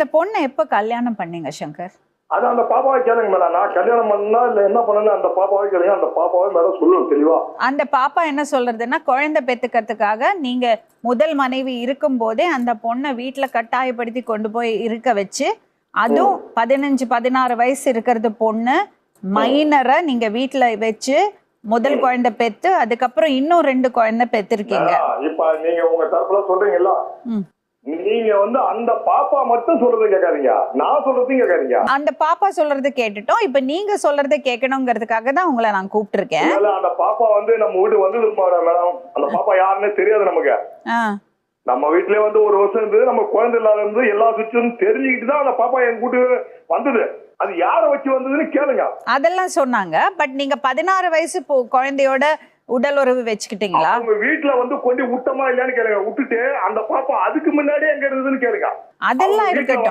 அந்த பொண்ணை எப்ப கல்யாணம் பண்ணீங்க சங்கர்? அது அந்த பாப்பாவை கேளுங்க மேடம். நான் கல்யாணம் பண்ணா இல்ல என்ன பண்ணல, அந்த பாப்பாவை கேளுங்க. அந்த பாப்பாவை மேடம் சொல்லுவோம் தெளிவா. அந்த பாப்பா என்ன சொல்றதுன்னா, குழந்தை பெத்துக்கிறதுக்காக நீங்க முதல் மனைவி இருக்கும் போதே அந்த பொண்ணை வீட்டுல கட்டாயப்படுத்தி கொண்டு போய் இருக்க வச்சு, அதுவும் 15-16 வயசு இருக்கிறது பொண்ணு மைனரை நீங்க வீட்டுல வச்சு முதல் குழந்தை பெத்து அதுக்கப்புறம் இன்னும் 2 குழந்தை பெத்திருக்கீங்க. இப்ப நீங்க உங்க தரப்புல சொல்றீங்கல்ல, நீங்க அந்த பாப்பா மட்டும் சொல்றது கேட்காதீங்க, நான் சொல்றதையும் கேட்காதீங்க. அந்த பாப்பா சொல்றது கேட்டுட்டோம், இப்ப நீங்க சொல்றதை கேட்கணுங்கிறதுக்காக தான் உங்களை நான் கூப்பிட்டு இருக்கேன். அந்த பாப்பா நம்ம வீட்டு வந்தது மேடம். அந்த பாப்பா யாருன்னே தெரியாது நமக்கு. நம்ம வீட்லயே 1 வருஷம் இருந்தது, நம்ம குழந்தை இல்லாத இருந்து எல்லா சுச்சும் தெரிஞ்சுக்கிட்டு தான் அந்த பாப்பா என் கூட்டு வந்தது. அது யார வச்சு வந்ததுன்னு கேளுங்க. அதெல்லாம் சொன்னாங்க. பட் நீங்க 16 வயசு குழந்தையோட உடல் உறவு வச்சுக்கிட்டீங்களா? உங்க வீட்டுல கொண்டு விட்டமா இல்லையான்னு கேளுங்க. விட்டுட்டு அந்த பாப்பா அதுக்கு முன்னாடியே எங்க இருந்ததுன்னு கேளுங்க. அதெல்லாம் இருக்கட்டும்.